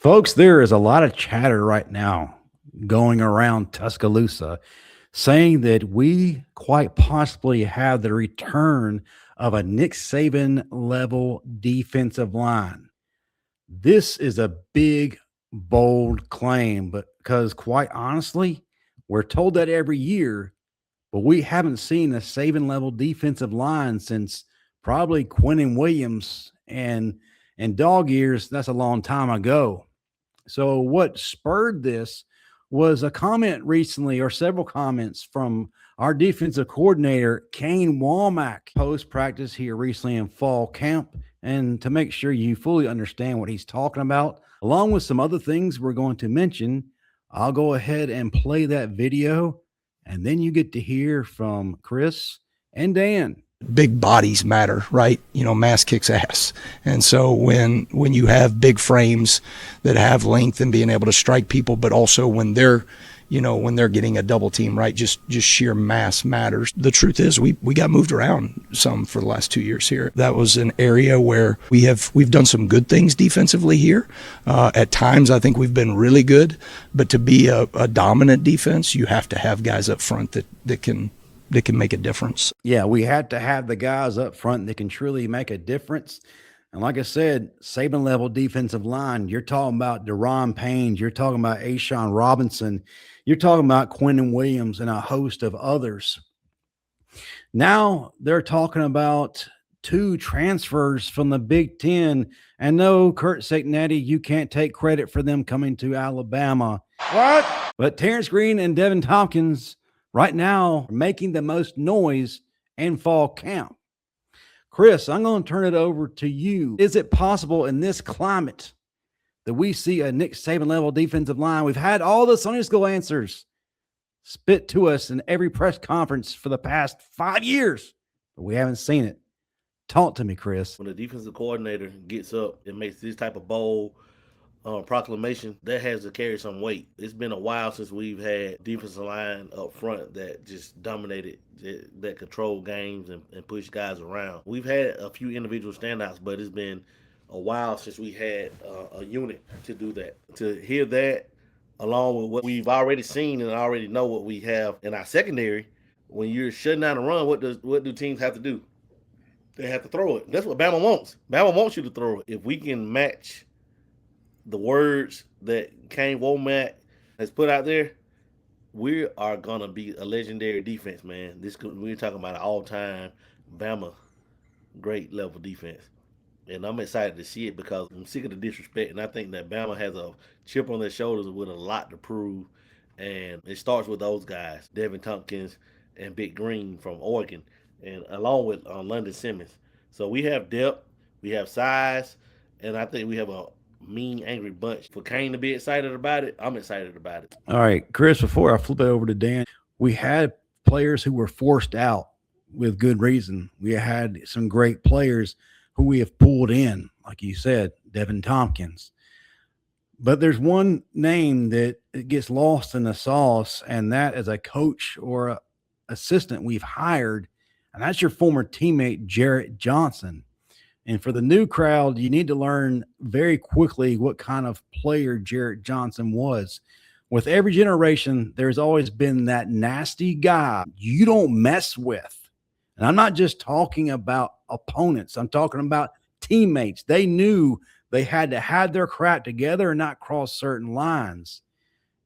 Folks, there is a lot of chatter right now going around Tuscaloosa saying that we quite possibly have the return of a Nick Saban level defensive line. This is a big, bold claim, but because quite honestly, we're told that every year, but we haven't seen a Saban level defensive line since probably Quentin Williams and dog years. That's a long time ago. So, what spurred this was a comment recently, or several comments from our defensive coordinator, Kane Wommack, post practice here recently in fall camp. And to make sure you fully understand what he's talking about, along with some other things we're going to mention, I'll go ahead and play that video. And then you get to hear from Chris and Dan. Big bodies matter, right? Mass kicks ass. And so when you have big frames that have length and being able to strike people, but also when they're getting a double team, right? Just sheer mass matters. The truth is we got moved around some for the last 2 years here. That was an area where we've done some good things defensively here. At times I think we've been really good, but to be a dominant defense, you have to have guys up front that can make a difference. Yeah, we had to have the guys up front that can truly make a difference. And like I said, Saban level defensive line, you're talking about Deron Payne, you're talking about Ashawn Robinson, you're talking about Quentin Williams and a host of others. Now they're talking about 2 transfers from the Big Ten. And no, Kurt Signetti, you can't take credit for them coming to Alabama. What? But Terrance Green and Devan Thompkins right now making the most noise in fall camp. Chris, I'm going to turn it over to you. Is it possible in this climate that we see a Nick Saban level defensive line? We've had all the Sunday school answers spit to us in every press conference for the past 5 years, but we haven't seen it. Talk to me, Chris. When the defensive coordinator gets up and makes this type of bold proclamation, that has to carry some weight. It's been a while since we've had defensive line up front that just dominated, that controlled games and pushed guys around. We've had a few individual standouts, but it's been a while since we had a unit to do that. To hear that, along with what we've already seen and already know what we have in our secondary, when you're shutting down the run, what do teams have to do? They have to throw it. That's what Bama wants. Bama wants you to throw it. If we can match the words that Kane Wommack has put out there, we are going to be a legendary defense, man. We're talking about an all-time Bama great level defense. And I'm excited to see it because I'm sick of the disrespect. And I think that Bama has a chip on their shoulders with a lot to prove. And it starts with those guys, Devin Thompkins and Big Green from Oregon, and along with London Simmons. So we have depth, we have size, and I think we have a mean, angry bunch. For Kane to be excited about it, I'm excited about it. All right, Chris, before I flip it over to Dan, we had players who were forced out with good reason. We had some great players who we have pulled in, like you said, Devin Thompkins. But there's one name that gets lost in the sauce, and that is a coach or a assistant we've hired, and that's your former teammate, Jarrett Johnson. And for the new crowd, you need to learn very quickly what kind of player Jarrett Johnson was. With every generation, there's always been that nasty guy you don't mess with. And I'm not just talking about opponents. I'm talking about teammates. They knew they had to have their crap together and not cross certain lines.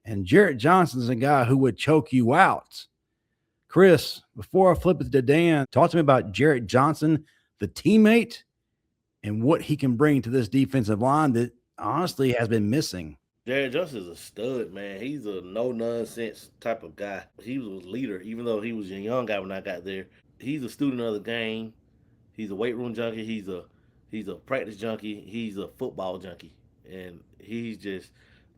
And Jarrett Johnson's a guy who would choke you out. Chris, before I flip it to Dan, talk to me about Jarrett Johnson, the teammate, and what he can bring to this defensive line that honestly has been missing. Jarrett Johnson is a stud, man. He's a no-nonsense type of guy. He was a leader, even though he was a young guy when I got there. He's a student of the game. He's a weight room junkie. He's a practice junkie. He's a football junkie. And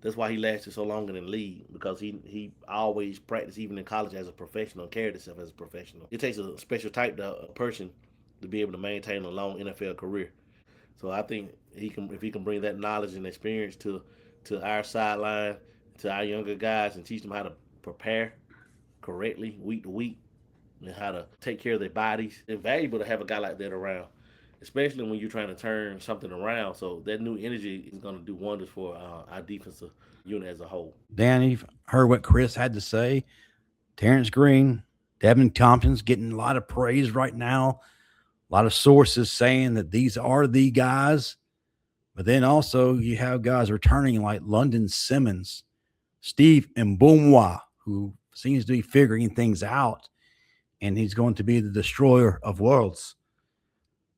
that's why he lasted so long in the league, because he always practiced, even in college, as a professional, and carried himself as a professional. It takes a special type of person to be able to maintain a long NFL career. So I think if he can bring that knowledge and experience to our sideline, to our younger guys, and teach them how to prepare correctly week to week and how to take care of their bodies, it's valuable to have a guy like that around. especially when you're trying to turn something around. So that new energy is going to do wonders for our defensive unit as a whole. Dan, you've heard what Chris had to say. Terrance Green, Devan Thompkins getting a lot of praise right now. A lot of sources saying that these are the guys. But then also you have guys returning like London Simmons, Steve Mbumwa, who seems to be figuring things out, and he's going to be the destroyer of worlds.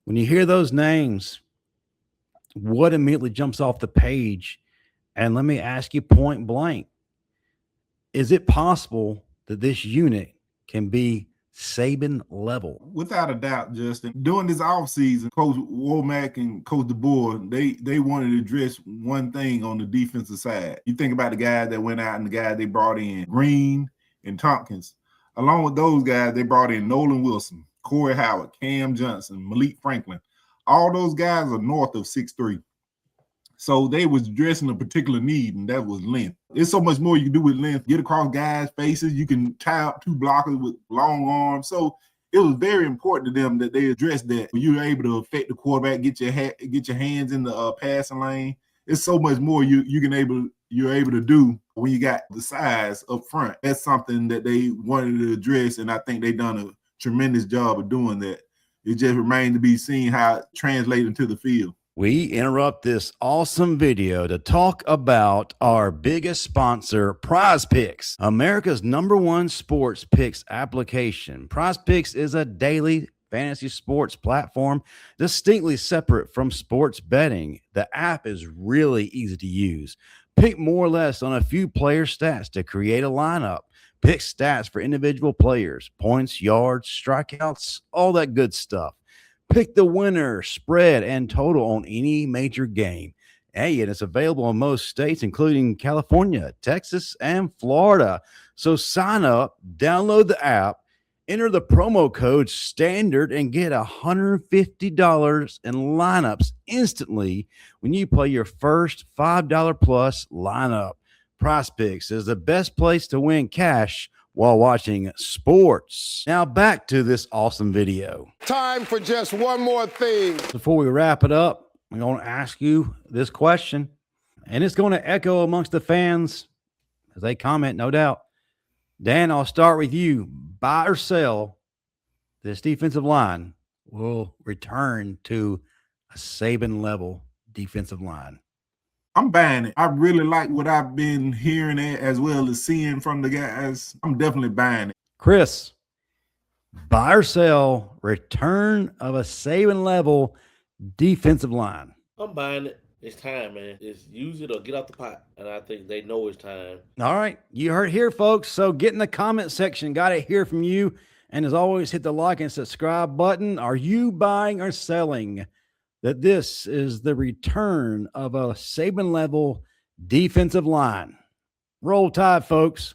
When you hear those names, what immediately jumps off the page? And let me ask you point blank, is it possible that this unit can be Saban level? Without a doubt, Justin. During this offseason, Coach Wommack and Coach DeBoer, they wanted to address one thing on the defensive side. You think about the guys that went out and the guys they brought in, Green and Thompkins. Along with those guys, they brought in Nolan Wilson, Corey Howard, Cam Johnson, Malik Franklin. All those guys are north of 6'3". So they was addressing a particular need, and that was length. There's so much more you can do with length. Get across guys' faces. You can tie up two blockers with long arms. So it was very important to them that they addressed that. You're able to affect the quarterback, get your hands in the passing lane. It's so much more you're able to do when you got the size up front. That's something that they wanted to address, and I think they've done a tremendous job of doing that. It just remains to be seen how it translates into the field. We interrupt this awesome video to talk about our biggest sponsor, Prize Picks, America's #1 sports picks application. Prize Picks is a daily fantasy sports platform distinctly separate from sports betting. The app is really easy to use. Pick more or less on a few player stats to create a lineup. Pick stats for individual players, points, yards, strikeouts, all that good stuff. Pick the winner, spread, and total on any major game. Hey, and it's available in most states, including California, Texas, and Florida. So sign up, download the app, enter the promo code STANDARD, and get $150 in lineups instantly when you play your first $5 plus lineup. Prize Picks is the best place to win cash while watching sports. Now back to this awesome video. Time for just one more thing. Before we wrap it up, I'm going to ask you this question, and it's going to echo amongst the fans as they comment, no doubt. Dan, I'll start with you. Buy or sell, this defensive line will return to a Saban level defensive line. I'm buying it. I really like what I've been hearing as well as seeing from the guys. I'm definitely buying it. Chris, buy or sell, return of a Saban level defensive line. I'm buying it. It's time, man. It's use it or get out the pot. And I think they know it's time. All right. You heard it here, folks. So get in the comment section. Got to hear from you. And as always, hit the like and subscribe button. Are you buying or selling that this is the return of a Saban level defensive line? Roll Tide, folks.